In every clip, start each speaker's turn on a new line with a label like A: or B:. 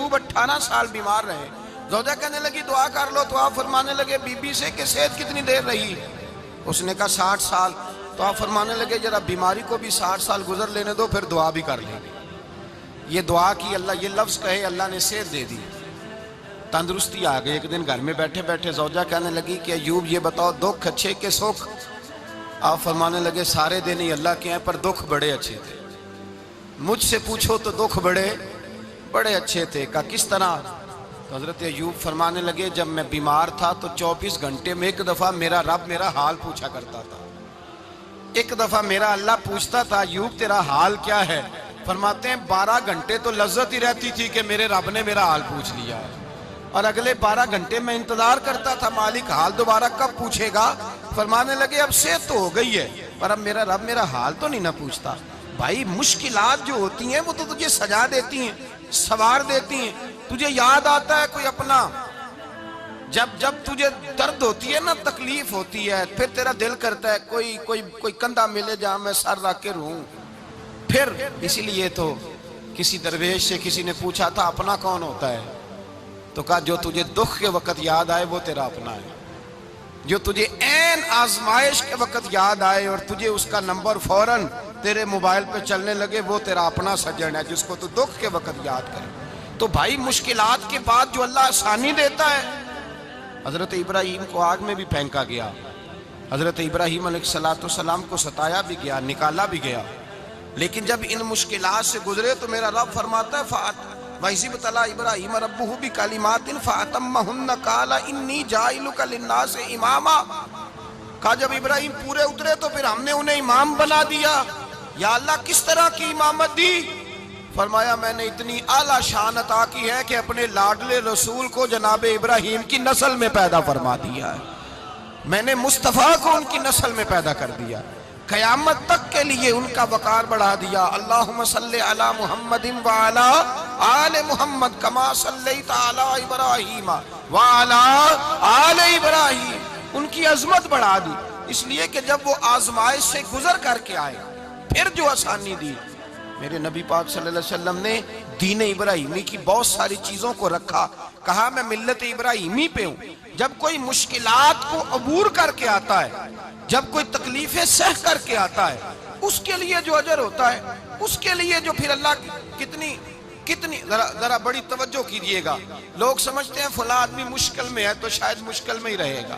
A: ایوب 18 سال بیمار رہے. زوجہ کہنے لگی دعا کر لو, تو آپ فرمانے لگے بی بی سے کہ صحت کتنی دیر رہی؟ اس نے کہا 60 سال. تو آپ فرمانے لگے ذرا بیماری کو بھی 60 سال گزر لینے دو, پھر دعا بھی کر لیں گے. یہ دعا کی, اللہ یہ لفظ کہے, اللہ نے صحت دے دی, تندرستی آ گئی. ایک دن گھر میں بیٹھے بیٹھے زوجہ کہنے لگی کہ ایوب یہ بتاؤ دکھ اچھے کہ سکھ؟ آپ فرمانے لگے سارے دن ہی اللہ کے ہیں, پر دکھ بڑے اچھے تھے. مجھ سے پوچھو تو دکھ بڑے اچھے تھے. کہا کس طرح؟ تو حضرت ایوب فرمانے لگے جب میں بیمار تھا تو 24 گھنٹے میں ایک دفعہ میرا رب میرا حال پوچھا کرتا تھا. ایک دفعہ میرا اللہ پوچھتا تھا ایوب تیرا حال کیا ہے؟ فرماتے ہیں 12 گھنٹے تو لذت ہی رہتی تھی کہ میرے رب نے میرا حال پوچھ لیا ہے, اور اگلے 12 گھنٹے میں انتظار کرتا تھا مالک حال دوبارہ کب پوچھے گا. فرمانے لگے اب صحت تو ہو گئی ہے, پر اب میرا رب میرا حال تو نہیں نہ پوچھتا. بھائی مشکلات جو ہوتی ہیں وہ تو تجھے سجا دیتی ہیں, سوار دیتی ہیں. تجھے یاد آتا ہے کوئی اپنا, جب تجھے درد ہوتی ہے نا, تکلیف ہوتی ہے, پھر تیرا دل کرتا ہے کوئی کندھا ملے جہاں میں سر رکھ کے رہوں. پھر اسی لیے تو کسی درویش سے کسی نے پوچھا تھا اپنا کون ہوتا ہے؟ تو کہا جو تجھے دکھ کے وقت یاد آئے وہ تیرا اپنا ہے. جو تجھے عین آزمائش کے وقت یاد آئے اور تجھے اس کا نمبر فوراً تیرے موبائل پہ چلنے لگے, وہ تیرا اپنا سجن ہے جس کو تو دکھ کے وقت یاد کرے. تو بھائی مشکلات کے بعد جو اللہ آسانی دیتا ہے. حضرت ابراہیم کو آگ میں بھی پھینکا گیا, حضرت ابراہیم علیہ السلام کو ستایا بھی گیا, نکالا بھی گیا, لیکن جب ان مشکلات سے گزرے تو میرا رب فرماتا ہے وَإِذِ ابْتَلَىٰ إِبْرَاهِيمَ رَبُّهُ بِكَلِمَاتٍ فَأَتَمَّهُنَّ قَالَ إِنِّي جَاعِلُكَ لِلنَّاسِ إِمَامًا. کہا جب ابراہیم پورے اترے تو پھر ہم نے انہیں امام بنا دیا. یا اللہ کس طرح کی امامت دی؟ فرمایا میں نے اتنی اعلیٰ شان عطا کی ہے کہ اپنے لاڈلے رسول کو جناب ابراہیم کی نسل میں پیدا فرما دیا ہے. میں نے مصطفیٰ کو ان کی نسل میں پیدا کر دیا, قیامت تک کے لیے ان کا وقار بڑھا دیا. اللہم صلی علی محمد وعلی آل محمد کما صلیت علی ابراہیم وعلی آل ابراہیم. ان کی عظمت بڑھا دی, اس لیے کہ جب وہ آزمائش سے گزر کر کے آئے پھر جو آسانی دی. میرے نبی پاک صلی اللہ علیہ وسلم نے دین ابراہیمی کی بہت ساری چیزوں کو رکھا, کہا میں ملت ابراہیمی پہ ہوں. جب کوئی مشکلات کو عبور کر کے آتا ہے, جب کوئی تکلیفیں سہ کر کے آتا ہے, اس کے لیے جو اجر ہوتا ہے, اس کے لیے جو پھر اللہ کتنی ذرا بڑی توجہ کیجئے گا. لوگ سمجھتے ہیں فلاں آدمی مشکل میں ہے تو شاید مشکل میں ہی رہے گا,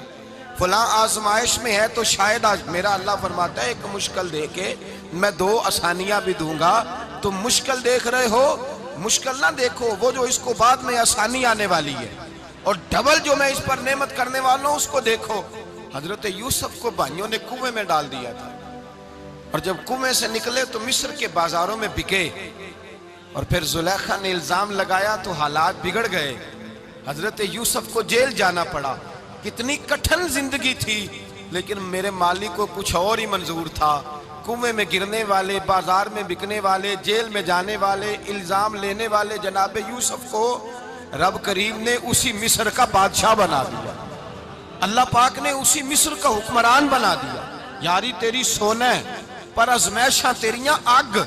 A: فلاں آزمائش میں ہے تو شاید میرا اللہ فرماتا ہے ایک مشکل دے کے میں 2 آسانیاں بھی دوں گا. تم مشکل دیکھ رہے ہو, مشکل نہ دیکھو, وہ جو اس کو بعد میں آسانی آنے والی ہے, اور ڈبل جو میں اس پر نعمت کرنے والا ہوں اس کو دیکھو. حضرت یوسف کو بھائیوں نے کنویں میں ڈال دیا تھا, اور جب کنویں سے نکلے تو مصر کے بازاروں میں بکے, اور پھر زلیخا نے الزام لگایا تو حالات بگڑ گئے. حضرت یوسف کو جیل جانا پڑا. کتنی کٹھن زندگی تھی, لیکن میرے مالک کو کچھ اور ہی منظور تھا. کنویں میں گرنے والے, بازار میں بکنے والے, جیل میں جانے والے, الزام لینے والے جناب یوسف کو رب کریم نے اسی مصر کا بادشاہ بنا دیا. اللہ پاک نے اسی مصر کا حکمران بنا دیا. یاری تیری سونا پر ازمیشاں تیریاں اگ,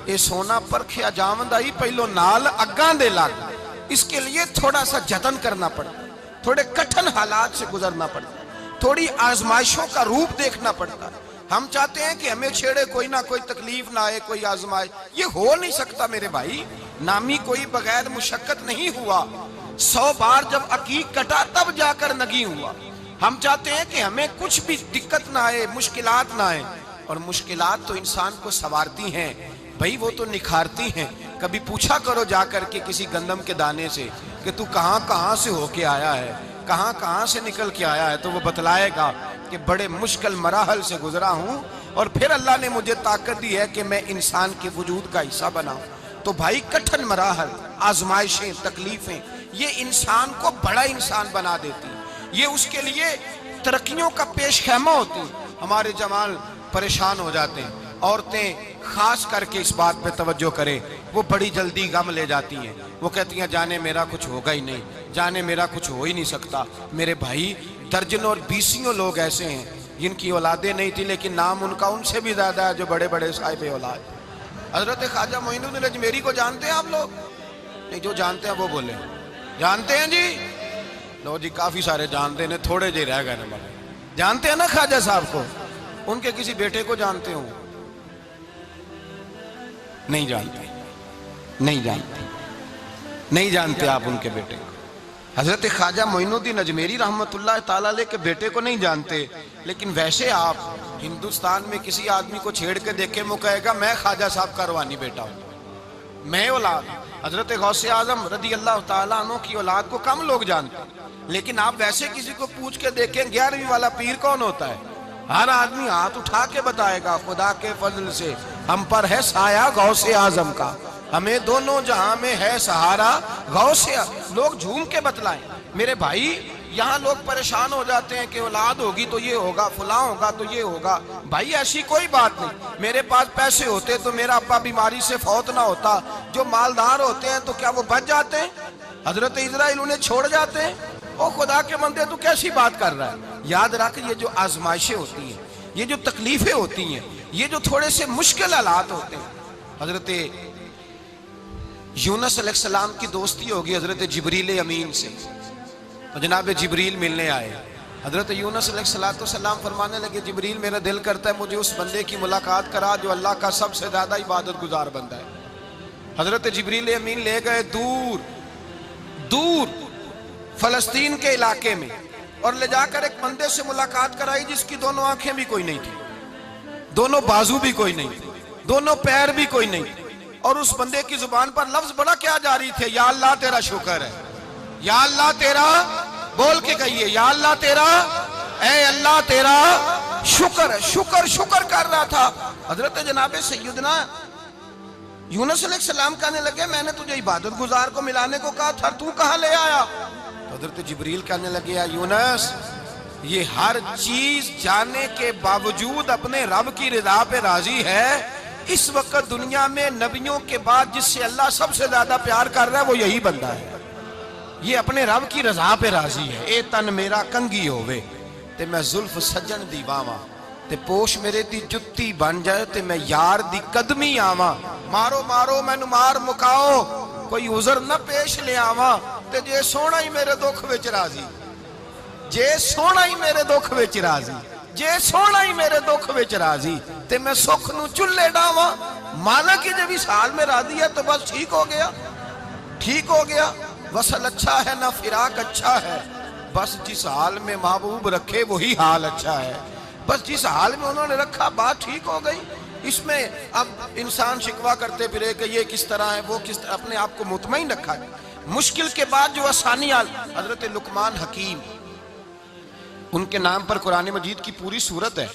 A: اے سونا پرکھیا جاوندہ ہی پہلو نال اگاں دے لگ. اس کے لیے تھوڑا سا جتن کرنا پڑتا, تھوڑے کٹھن حالات سے گزرنا پڑتا, تھوڑی آزمائشوں کا روپ دیکھنا پڑتا. ہم چاہتے ہیں کہ ہمیں چھیڑے کوئی نہ کوئی تکلیف نہ آئے, کوئی آزمائش. یہ ہو نہیں سکتا میرے بھائی, نامی کوئی بغیر مشقت نہیں ہوا. 100 بار جب عقیق کٹا تب جا کر نگی ہوا. ہم چاہتے ہیں کہ ہمیں کچھ بھی دقت نہ آئے, مشکلات نہ آئے, اور مشکلات تو انسان کو سنوارتی ہیں بھائی, وہ تو نکھارتی ہیں. کبھی پوچھا کرو جا کر کے کسی گندم کے دانے سے کہ تو کہاں سے ہو کے آیا ہے, کہاں سے نکل کے آیا ہے, تو وہ بتلائے گا کہ بڑے مشکل مراحل سے گزرا ہوں, اور پھر اللہ نے مجھے طاقت دی ہے کہ میں انسان کے وجود کا حصہ بناؤں. تو بھائی کٹھن مراحل, آزمائشیں, تکلیفیں, یہ انسان کو بڑا انسان بنا دیتی, یہ اس کے لیے ترقیوں کا پیش خیمہ ہوتی. ہمارے جوان پریشان ہو جاتے ہیں, عورتیں خاص کر کے اس بات پہ توجہ کریں, وہ بڑی جلدی غم لے جاتی ہیں. وہ کہتی ہیں جانے میرا کچھ ہوگا ہی نہیں, جانے میرا کچھ ہو ہی نہیں سکتا. میرے بھائی درجنوں اور بیسیوں لوگ ایسے ہیں جن کی اولادیں نہیں تھی, لیکن نام ان کا ان سے بھی زیادہ ہے جو بڑے بڑے صاحب اولاد. حضرت خواجہ معین الدین اجمیری کو جانتے ہیں آپ لوگ؟ نہیں جو جانتے ہیں وہ بولے. جانتے ہیں جی؟ لو جی کافی سارے جانتے ہیں, تھوڑے جی رہ گئے نا. جانتے ہیں نا خواجہ صاحب کو؟ ان کے کسی بیٹے کو جانتے ہوں؟ نہیں جانتے, نہیں جانتے, نہیں جانتے آپ ان کے بیٹے کو. حضرت خواجہ معین الدین اجمیری رحمت اللہ تعالیٰ علیہ کے بیٹے کو نہیں جانتے, لیکن ویسے آپ ہندوستان میں کسی آدمی کو چھیڑ کے دیکھیں وہ کہے گا میں خواجہ صاحب کا روحانی بیٹا ہوں, میں اولاد. حضرت غوث اعظم رضی اللہ تعالیٰ عنہ کی اولاد کو کم لوگ جانتے ہیں, لیکن آپ ویسے کسی کو پوچھ کے دیکھیں 11ویں والا پیر کون ہوتا ہے, ہر آدمی ہاتھ اٹھا کے بتائے گا خدا کے فضل سے ہم پر ہے سایہ غوث اعظم کا, ہمیں دونوں جہاں میں ہے سہارا غوث. لوگ جھوم کے بتلائیں. میرے بھائی یہاں لوگ پریشان ہو جاتے ہیں کہ اولاد ہوگی تو یہ ہوگا, فلاں ہوگا تو یہ ہوگا. بھائی ایسی کوئی بات نہیں. میرے پاس پیسے ہوتے تو میرا ابا بیماری سے فوت نہ ہوتا. جو مالدار ہوتے ہیں تو کیا وہ بچ جاتے ہیں؟ حضرت اسرائیل انہیں چھوڑ جاتے ہیں؟ او خدا کے بندے تو کیسی بات کر رہا ہے. یاد رکھ یہ جو آزمائشیں ہوتی ہیں, یہ جو تکلیفیں ہوتی ہیں, یہ جو تھوڑے سے مشکل حالات ہوتے ہیں. حضرت یونس علیہ السلام کی دوستی ہوگی حضرت جبریل امین سے, تو جناب جبریل ملنے آئے. حضرت یونس علیہ السلام فرمانے لگے جبریل میرا دل کرتا ہے مجھے اس بندے کی ملاقات کرا جو اللہ کا سب سے زیادہ عبادت گزار بندہ ہے. حضرت جبریل امین لے گئے دور دور فلسطین کے علاقے میں, اور لے جا کر ایک بندے سے ملاقات کرائی جس کی دونوں آنکھیں بھی کوئی نہیں تھی, دونوں بازو بھی کوئی نہیں تھی, دونوں پیر بھی کوئی نہیں تھی, اور اس بندے کی زبان پر لفظ بڑا کیا جاری تھے, یا اللہ تیرا شکر ہے, یا اللہ تیرا, بول کے کہیے یا اللہ تیرا, اے اللہ تیرا شکر ہے. شکر شکر کر رہا تھا. حضرت جناب سیدنا یونس علیہ السلام کہنے لگے میں نے تجھے عبادت گزار کو ملانے کو کہا تھا, تو کہاں لے آیا؟ حضرت جبریل کہنے لگے یا یونس یہ ہر چیز جانے کے باوجود اپنے رب کی رضا پہ راضی ہے. اس وقت دنیا میں نبیوں کے بعد جس سے اللہ سب سے زیادہ پیار کر رہا ہے وہ یہی بندہ ہے. یہ اپنے رب کی رضا پہ راضی ہے. اے تن میرا کنگی ہوئے تے میں زلف سجن دی واواں, تے پوش میرے دی جتی بن جائے تے میں یار دی قدمی آواں. مارو مارو مینو مار مکاؤ کوئی عذر نہ پیش لے آواں, تے جے سونا ہی میرے دکھ وچ راضی, جے سونا ہی میرے دکھ وچ راضی, جے سونا ہی میرے دکھ وچ راضی, تے میں سکھ نو چلے ڈاواں. مالک کی جب اس حال میں راضی ہے تو بس ٹھیک ہو گیا, ٹھیک ہو گیا. وصل اچھا ہے نہ فراق اچھا ہے, بس جس حال میں محبوب رکھے وہی حال اچھا ہے. بس جس حال میں انہوں نے رکھا بات ٹھیک ہو گئی. اس میں اب انسان شکوہ کرتے پھرے کہ یہ کس طرح ہے وہ کس طرح, اپنے آپ کو مطمئن رکھا ہے. مشکل کے بعد جو آسانی آل, حضرت لقمان حکیم ان کے نام پر قرآن مجید کی پوری سورت ہے.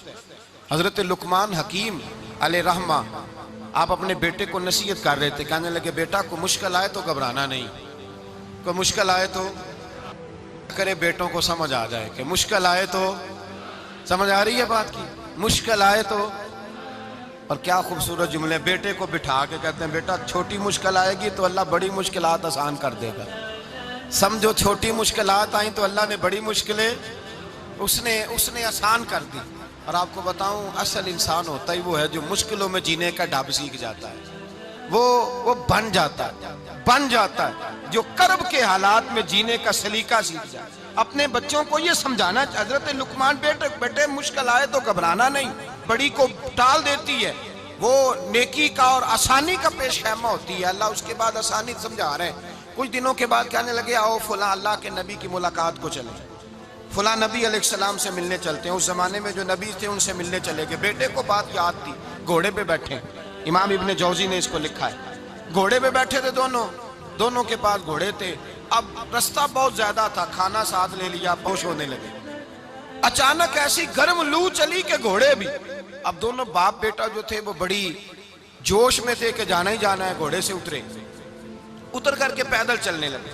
A: حضرت لقمان حکیم علیہ رحمہ آپ اپنے بیٹے کو نصیحت کر رہے تھے, کہنے لگے بیٹا کو مشکل آئے تو گھبرانا نہیں, کوئی مشکل آئے تو کرے بیٹوں کو سمجھ آ جائے کہ مشکل آئے تو, سمجھ آ رہی ہے بات کی, مشکل آئے تو. اور کیا خوبصورت جملے, بیٹے کو بٹھا کے کہتے ہیں بیٹا چھوٹی مشکل آئے گی تو اللہ بڑی مشکلات آسان کر دے گا. سمجھو چھوٹی مشکلات آئیں تو اللہ نے بڑی مشکلیں اس نے آسان کر دی. اور آپ کو بتاؤں اصل انسان ہوتا ہی وہ ہے جو مشکلوں میں جینے کا ڈھب سیکھ جاتا ہے, وہ بن جاتا ہے, جو کرب کے حالات میں جینے کا سلیقہ سیکھ جائے. اپنے بچوں کو یہ سمجھانا, حضرت لقمان بیٹے مشکل آئے تو گھبرانا نہیں, بڑی کو ٹال دیتی ہے, وہ نیکی کا اور آسانی کا پیش خیمہ ہوتی ہے. اللہ اس کے بعد آسانی سمجھا رہے ہیں. کچھ دنوں کے بعد کہنے لگے آؤ فلاں اللہ کے نبی کی ملاقات کو چلیں, فلاں نبی علیہ السلام سے ملنے چلتے ہیں. اس زمانے میں جو نبی تھے ان سے ملنے چلے گئے. بیٹے کو بات یاد تھی, گھوڑے پہ بیٹھے, امام ابن جوزی نے اس کو لکھا ہے, گھوڑے پہ بیٹھے تھے دونوں کے پاس گھوڑے تھے. اب رستہ بہت زیادہ تھا, کھانا ساتھ لے لیا, پوش ہونے لگے. اچانک ایسی گرم لو چلی کہ گھوڑے بھی, اب دونوں باپ بیٹا جو تھے وہ بڑی جوش میں تھے کہ جانا ہی جانا ہے. گھوڑے سے اتر کر کے پیدل چلنے لگے.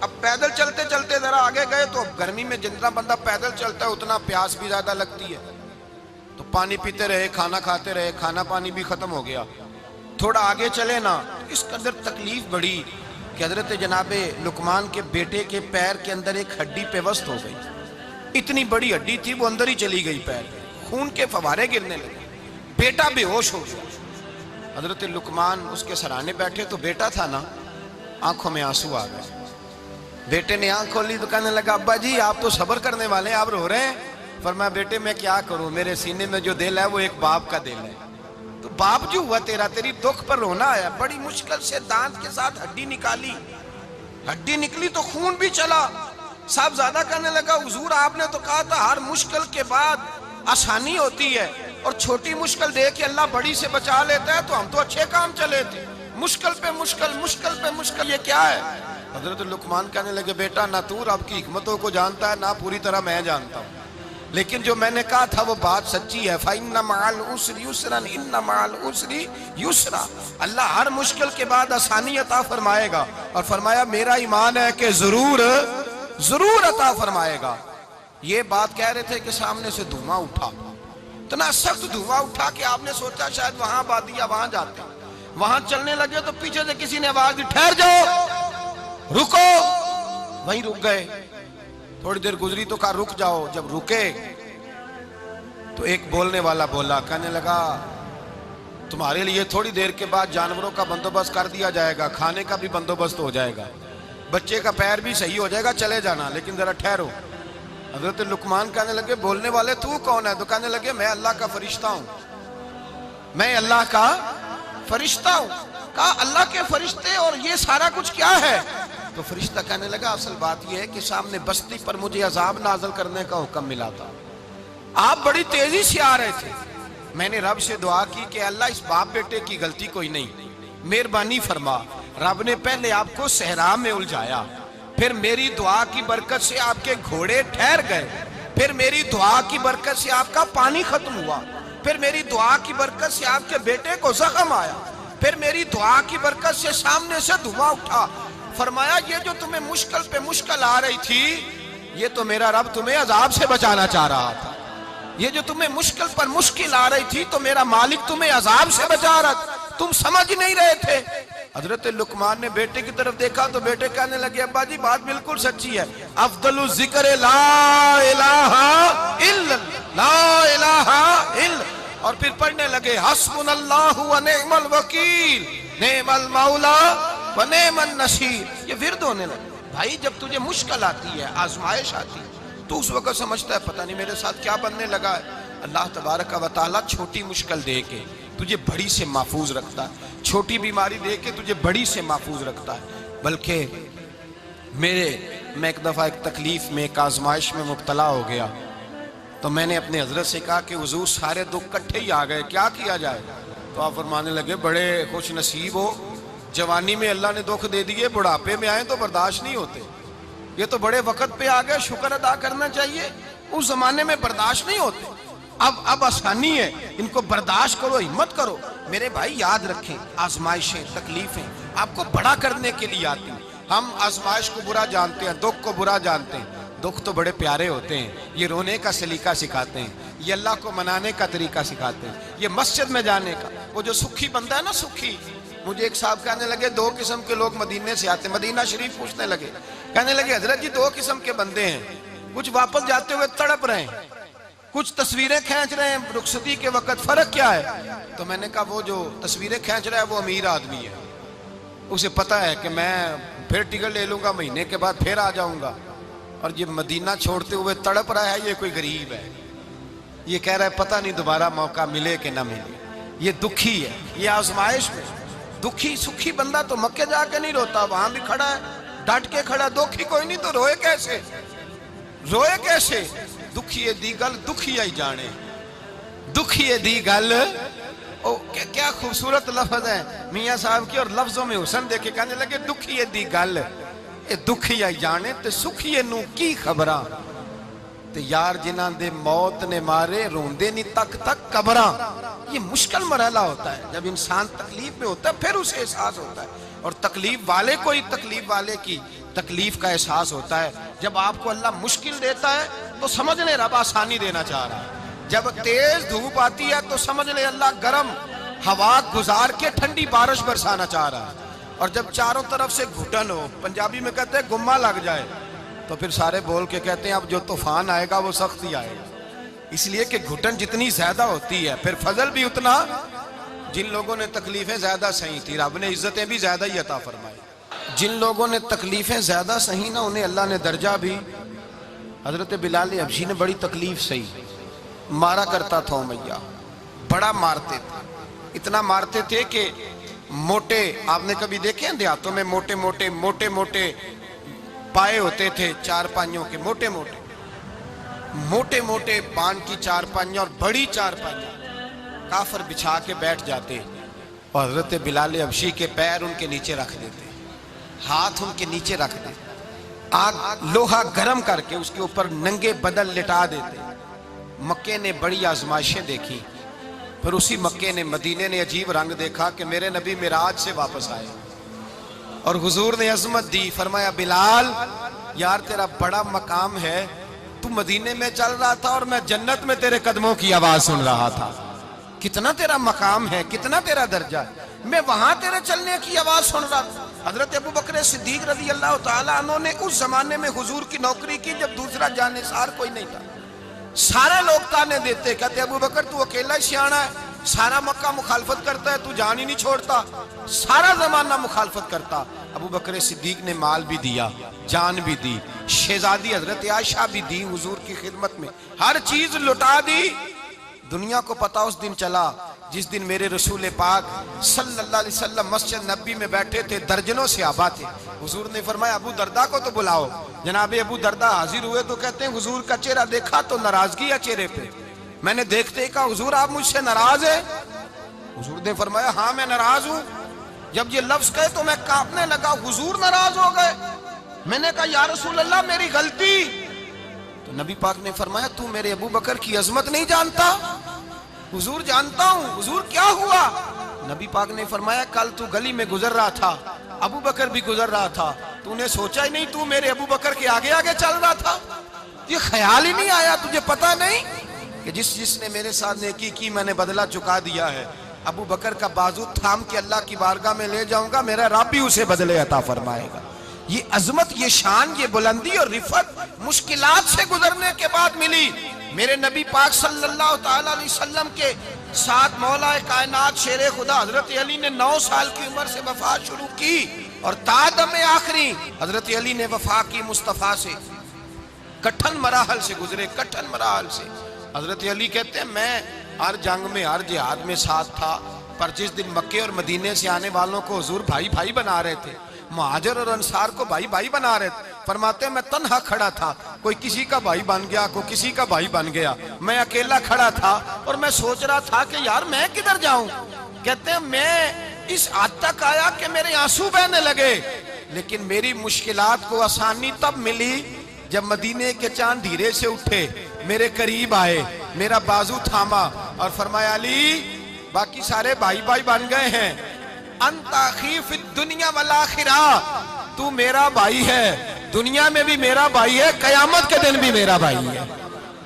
A: اب پیدل چلتے چلتے ذرا آگے گئے تو گرمی میں جتنا بندہ پیدل چلتا ہے اتنا پیاس بھی زیادہ لگتی ہے, تو پانی پیتے رہے, کھانا کھاتے رہے, کھانا پانی بھی ختم ہو گیا. تھوڑا آگے چلے نا, اس قدر تکلیف بڑی کہ حضرت جناب لقمان کے بیٹے کے پیر کے اندر ایک ہڈی پیوست ہو گئی. اتنی بڑی ہڈی تھی وہ اندر ہی چلی گئی, پیر خون کے فوارے گرنے لگے. بیٹا بے ہوش ہو گیا. حضرت لقمان اس کے سرانے بیٹھے, تو بیٹا تھا نا, آنکھوں میں آنسو آ گئے. بیٹے نے آنکھ کھولی تو کہنے لگا ابا جی آپ تو صبر کرنے والے ہیں, آپ رو رہے ہیں. فرمایا بیٹے میں کیا کروں, میرے سینے میں جو دل ہے وہ ایک باپ کا دل ہے. تو باپ جو ہوا تیرا, تیری دکھ پر رونا آیا. بڑی مشکل سے دانت کے ساتھ ہڈی نکالی, ہڈی نکلی تو خون بھی چلا. صاحب زیادہ کہنے لگا حضور آپ نے تو کہا تھا ہر مشکل کے بعد آسانی ہوتی ہے, اور چھوٹی مشکل دیکھ کے اللہ بڑی سے بچا لیتا ہے, تو ہم تو اچھے کام چلے تھے, مشکل پہ مشکل, مشکل پہ مشکل, یہ کیا ہے؟ حضرت لقمان کہنے لگے بیٹا نہ تو رب کی حکمتوں کو جانتا ہے نہ پوری طرح میں جانتا ہوں, لیکن جو میں نے کہا تھا وہ بات سچی ہے. فَإِنَّ مَعَ الْعُسْرِ يُسْرًا إِنَّ مَعَ الْعُسْرِ يُسْرًا. اللہ ہر مشکل کے بعد آسانی عطا فرمائے گا, اور فرمایا میرا ایمان ہے کہ ضرور ضرور عطا فرمائے گا. یہ بات کہہ رہے تھے کہ سامنے سے دھواں اٹھا, اتنا سخت دھواں اٹھا کہ آپ نے سوچا شاید وہاں بادیا وہاں جاتے. وہاں چلنے لگے تو پیچھے سے کسی نے آواز دی ٹھہر جاؤ, رکو. وہیں رک گئے. تھوڑی دیر گزری تو کہا رک جاؤ. جب رکے تو ایک بولنے والا بولا, کہنے لگا تمہارے لیے تھوڑی دیر کے بعد جانوروں کا بندوبست کر دیا جائے گا, کھانے کا بھی بندوبست ہو جائے گا, بچے کا پیر بھی صحیح ہو جائے گا, چلے جانا لیکن ذرا ٹھہرو. حضرت لقمان کہنے لگے بولنے والے تو کون ہے؟ تو کہنے لگے میں اللہ کا فرشتہ ہوں, میں اللہ کا فرشتہ ہوں. کہا اللہ کے فرشتے اور یہ سارا کچھ کیا ہے؟ تو فرشتہ کہنے لگا اصل بات یہ ہے کہ سامنے بستی پر مجھے عذاب نازل کرنے کا حکم ملا تھا, آپ بڑی تیزی سے آ رہے تھے. میں نے رب سے دعا کی کہ اللہ اس باپ بیٹے کی غلطی کوئی نہیں, مہربانی فرما. رب نے پہلے آپ کو صحرا میں الجھایا, پھر میری دعا کی برکت سے آپ کے گھوڑے ٹھہر گئے, پھر میری دعا کی برکت سے آپ کا پانی ختم ہوا, پھر میری دعا کی برکت سے آپ کے بیٹے کو زخم آیا, پھر میری دعا کی برکت سے سامنے سے دھواں اٹھا. فرمایا یہ جو تمہیں مشکل پہ مشکل آ رہی تھی, یہ تو میرا رب تمہیں عذاب سے بچانا چاہ رہا تھا. یہ جو تمہیں مشکل پر مشکل آ رہی تھی تو میرا مالک تمہیں عذاب سے بچا رہا تھا, تم سمجھ نہیں رہے تھے. حضرت لقمان نے بیٹے کی طرف دیکھا تو بیٹے کہنے لگے ابا جی بات بالکل سچی ہے, افضل الذکر لا الہ الا لا الہ الا, اور پھر پڑھنے لگے حسبنا اللہ و نعم الوکیل نعم المولا و نعم النصیر. یہ ورد ہونے لگے. بھائی جب تجھے مشکل آتی ہے, آزمائش آتی ہے, تو اس وقت سمجھتا ہے پتہ نہیں میرے ساتھ کیا بننے لگا ہے. اللہ تبارک و تعالیٰ چھوٹی مشکل دے کے تجھے بڑی سے محفوظ رکھتا ہے, چھوٹی بیماری دے کے تجھے بڑی سے محفوظ رکھتا ہے. بلکہ میں ایک دفعہ ایک تکلیف میں, ایک آزمائش میں مبتلا ہو گیا, تو میں نے اپنے حضرت سے کہا کہ حضور سارے دکھ کٹھے ہی آ گئے, کیا کیا جائے؟ تو آپ فرمانے لگے بڑے خوش نصیب ہو, جوانی میں اللہ نے دکھ دے دیے, بڑھاپے میں آئے تو برداشت نہیں ہوتے. یہ تو بڑے وقت پہ آ گئے, شکر ادا کرنا چاہیے. اس زمانے میں برداشت نہیں ہوتے, اب آسانی ہے, ان کو برداشت کرو, ہمت کرو. میرے بھائی یاد رکھیں آزمائشیں تکلیفیں آپ کو بڑا کرنے کے لیے آتی ہیں. ہم آزمائش کو برا جانتے ہیں, دکھ کو برا جانتے ہیں. دکھ تو بڑے پیارے ہوتے ہیں, یہ رونے کا سلیقہ سکھاتے ہیں, یہ اللہ کو منانے کا طریقہ سکھاتے ہیں, یہ مسجد میں جانے کا. وہ جو سکھی بندہ ہے نا, سکھی, مجھے ایک صاحب کہنے لگے دو قسم کے لوگ مدینے سے آتے ہیں, مدینہ شریف پوچھنے لگے, کہنے لگے حضرت جی دو قسم کے بندے ہیں, کچھ واپس جاتے ہوئے تڑپ رہے ہیں, کچھ تصویریں کھینچ رہے ہیں رخصتی کے وقت, فرق کیا ہے؟ تو میں نے کہا وہ جو تصویریں کھینچ رہا ہے وہ امیر آدمی ہے, اسے پتہ ہے کہ میں پھر ٹکٹ لے لوں گا, مہینے کے بعد پھر آ جاؤں گا. اور یہ مدینہ چھوڑتے ہوئے تڑپ رہا ہے, یہ کوئی غریب ہے, یہ کہہ رہا ہے پتہ نہیں دوبارہ موقع ملے کہ نہ ملے. یہ دکھی ہے, یہ آزمائش میں دکھی. سکھی بندہ تو مکے جا کے نہیں روتا, وہاں بھی کھڑا ہے ڈٹ کے کھڑا. دکھی کوئی نہیں تو روئے کیسے, روئے کیسے؟ دکھیے دی گل دکھیا ہی جانے, دکھیے دی گل. کیا خوبصورت لفظ ہے میاں صاحب کی, اور لفظوں میں حسن دیکھے. کہنے لگے دکھیے دی گل اے دکھیا ہی جانے, تے سکھیے نو کی خبراں, تے یار جنہاں دے موت نے مارے روندے نہیں تک تک قبراں. یہ مشکل مرحلہ ہوتا ہے, جب انسان تکلیف میں ہوتا ہے پھر اسے احساس ہوتا ہے, اور تکلیف والے کو ہی تکلیف والے کی تکلیف کا احساس ہوتا ہے. جب آپ کو اللہ مشکل دیتا ہے تو سمجھ لے رب آسانی دینا چاہ رہا ہے, جب تیز دھوپ آتی ہے تو سمجھ لے اللہ گرم ہوا گزار کے ٹھنڈی بارش برسانا چاہ رہا ہے, اور جب چاروں طرف سے گھٹن ہو, پنجابی میں کہتے ہیں گمہ لگ جائے, تو پھر سارے بول کے کہتے ہیں اب جو طوفان آئے گا وہ سخت ہی آئے گا. اس لیے کہ گھٹن جتنی زیادہ ہوتی ہے پھر فضل بھی اتنا. جن لوگوں نے تکلیفیں زیادہ سہی تھی رب نے عزتیں بھی زیادہ ہی عطا فرمائی. جن لوگوں نے تکلیفیں زیادہ سہی نا انہیں اللہ نے درجہ بھی. حضرت بلال حبشی نے بڑی تکلیف سہی, مارا کرتا تھا امیہ, بڑا مارتے تھے, اتنا مارتے تھے کہ موٹے, آپ نے کبھی دیکھے ہیں دیہاتوں میں موٹے موٹے پائے ہوتے تھے چارپائیوں کے, موٹے موٹے پان کی چارپائیاں اور بڑی چارپائیاں کافر بچھا کے بیٹھ جاتے اور حضرت بلال حبشی کے پیر ان کے نیچے رکھ دیتے, ہاتھ ان کے نیچے رکھ دیتے, آگ لوہا گرم کر کے اس کے اوپر ننگے بدن لٹا دیتے. مکے نے بڑی آزمائشیں دیکھی, پھر اسی مکے نے, مدینے نے عجیب رنگ دیکھا کہ میرے نبی معراج سے واپس آئے اور حضور نے عظمت دی. فرمایا بلال یار تیرا بڑا مقام ہے, تو مدینے میں چل رہا تھا اور میں جنت میں تیرے قدموں کی آواز سن رہا تھا. کتنا تیرا مقام ہے, کتنا تیرا درجہ ہے, میں وہاں تیرے چلنے کی آواز سن رہا تھا. حضرت ابو بکر صدیق رضی اللہ تعالیٰ عنہ نے اس زمانے میں حضور کی نوکری کی جب دوسرا جانثار کوئی نہیں تھا. سارے لوگ تانے دیتے, کہتے ابو بکر تو اکیلا ہی سیاںا ہے, سارا مکہ مخالفت کرتا ہے, تو جان ہی نہیں چھوڑتا, سارا زمانہ مخالفت کرتا. ابو بکر صدیق نے مال بھی دیا, جان بھی دی, شہزادی حضرت عائشہ بھی دی, حضور کی خدمت میں ہر چیز لٹا دی. دنیا کو پتا اس دن چلا جس دن میرے رسول پاک صلی اللہ علیہ وسلم مسجد نبی میں بیٹھے تھے, درجنوں صحابہ تھے. حضور نے فرمایا ابو دردہ کو تو بلاؤ. جناب ابو دردہ حاضر ہوئے تو کہتے ہیں حضور کا چہرہ دیکھا تو ناراضگی ہے چہرے پہ. میں نے دیکھتے ہی کہا حضور آپ مجھ سے ناراض ہیں؟ حضور نے فرمایا ہاں میں ناراض ہوں. جب یہ لفظ کہے تو میں کانپنے لگا, حضور ناراض ہو گئے. میں نے کہا یا رسول اللہ میری غلطی. تو نبی پاک نے فرمایا تو میرے ابو بکر کی عظمت نہیں جانتا؟ حضور جانتا ہوں. حضور کیا ہوا؟ نبی پاک نے فرمایا کل تو گلی میں گزر رہا تھا, ابو بکر بھی گزر رہا تھا, تو نے سوچا ہی نہیں تو میرے ابو بکر کے آگے آگے چل رہا تھا؟ یہ خیال ہی نہیں آیا, تجھے پتا نہیں کہ جس نے میرے ساتھ نیکی کی میں نے بدلہ چکا دیا ہے. ابو بکر کا بازو تھام کے اللہ کی بارگاہ میں لے جاؤں گا, میرا رب بھی اسے بدلے عطا فرمائے گا. یہ عظمت, یہ شان, یہ بلندی اور رفعت مشکلات سے گزرنے کے بعد ملی. میرے نبی پاک صلی اللہ تعالیٰ علیہ وسلم کے ساتھ مولا کائنات شیر خدا حضرت علی نے 9 سال کی عمر سے وفات شروع کی اور تا دم آخری حضرت علی نے وفا کی مصطفیٰ سے. کٹھن مراحل سے گزرے, کٹھن مراحل سے. حضرت علی کہتے ہیں میں ہر جنگ میں, ہر جہاد میں ساتھ تھا, پر جس دن مکے اور مدینے سے آنے والوں کو حضور بھائی بھائی بنا رہے تھے, مہاجر اور انصار کو بھائی بھائی بنا رہے تھے. فرماتے ہیں میں تنہا کھڑا تھا, کوئی کسی کا بھائی بن گیا, کوئی کسی کا بھائی بن گیا, میں اکیلا کھڑا تھا اور میں سوچ رہا تھا کہ یار میں کدھر جاؤں. کہتے ہیں میں اس حد تک آیا کہ میرے آنسو بہنے لگے, لیکن میری مشکلات کو آسانی تب ملی جب مدینے کے چاند دھیرے سے اٹھے, میرے قریب آئے, میرا بازو تھاما اور فرمایا علی باقی سارے بھائی بھائی بن گئے ہیں, انت اخی فی الدنیا والآخرہ, تو میرا بھائی ہے, دنیا میں بھی میرا بھائی ہے, قیامت کے دن بھی میرا بھائی ہے.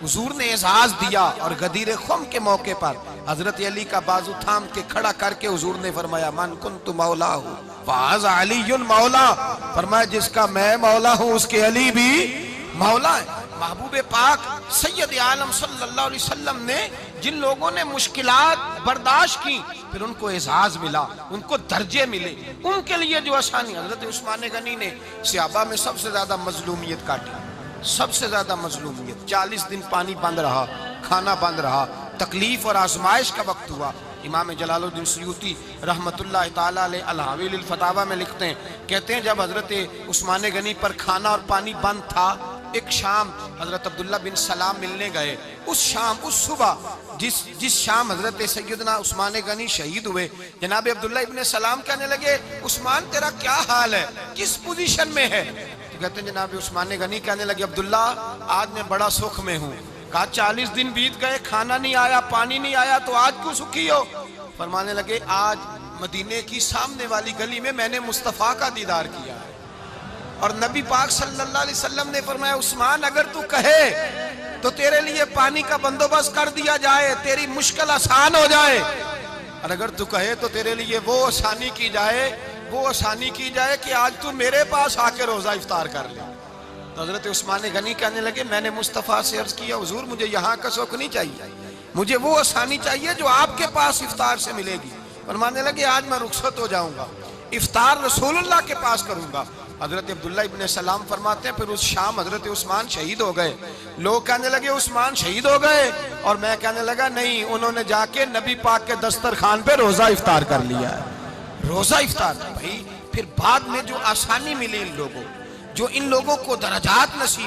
A: حضور نے اعزاز دیا اور غدیر خم کے موقع پر حضرت علی کا بازو تھام کے کھڑا کر کے حضور نے فرمایا من کنت مولا ہوں فہذا علی مولا. فرمایا جس کا میں مولا ہوں اس کے علی بھی مولا ہے. محبوب پاک سید عالم صلی اللہ علیہ وسلم نے جن لوگوں نے مشکلات برداشت کی پھر ان کو اعزاز ملا, ان کو درجے ملے, ان کے لیے جو آسانی. حضرت عثمان غنی نے صحابہ میں سب سے زیادہ مظلومیت کاٹی, سب سے زیادہ مظلومیت. 40 دن پانی بند رہا, کھانا بند رہا, تکلیف اور آزمائش کا وقت ہوا. امام جلال الدین سیوطی رحمت اللہ تعالیٰ علیہ الحاوی الفتاوی میں لکھتے ہیں, کہتے ہیں جب حضرت عثمان غنی پر کھانا اور پانی بند تھا, ایک شام حضرت عبداللہ بن سلام ملنے گئے. اس شام, اس صبح جس شام حضرت سیدنا عثمان غنی شہید ہوئے, جناب عبداللہ ابن سلام کہنے لگے عثمان تیرا کیا حال ہے, کس پوزیشن میں ہے؟ تو کہتے ہیں جناب عثمان غنی کہنے لگے عبداللہ آج میں بڑا سکھ میں ہوں. کہا 40 دن بیت گئے, کھانا نہیں آیا, پانی نہیں آیا, تو آج کیوں سکھی ہو؟ فرمانے لگے آج مدینے کی سامنے والی گلی میں میں نے مصطفیٰ کا دیدار کیا ہے, اور نبی پاک صلی اللہ علیہ وسلم نے فرمایا عثمان اگر تو کہے تو تیرے لیے پانی کا بندوبست کر دیا جائے, تیری مشکل آسان ہو جائے, اور اگر تو کہے تو تیرے لیے وہ آسانی کی جائے کہ آج تو میرے پاس آ کے روزہ افطار کر لے. تو حضرت عثمان غنی کہنے لگے میں نے مصطفیٰ سے عرض کیا حضور مجھے یہاں کا سکھ نہیں چاہیے, مجھے وہ آسانی چاہیے جو آپ کے پاس افطار سے ملے گی. فرمانے لگے آج میں رخصت ہو جاؤں گا, افطار رسول اللہ کے پاس کروں گا۔ حضرت عبداللہ ابن سلام فرماتے ہیں پھر اس شام حضرت عثمان شہید ہو گئے۔ لوگ کہنے لگے عثمان شہید ہو گئے، اور میں کہنے لگا نہیں، انہوں نے جا کے نبی پاک کے دسترخوان پہ روزہ افطار کر لیا ہے۔ روزہ افطار بھائی، پھر بعد میں جو آسانی ملی ان لوگوں، جو ان لوگوں کو درجات نصیب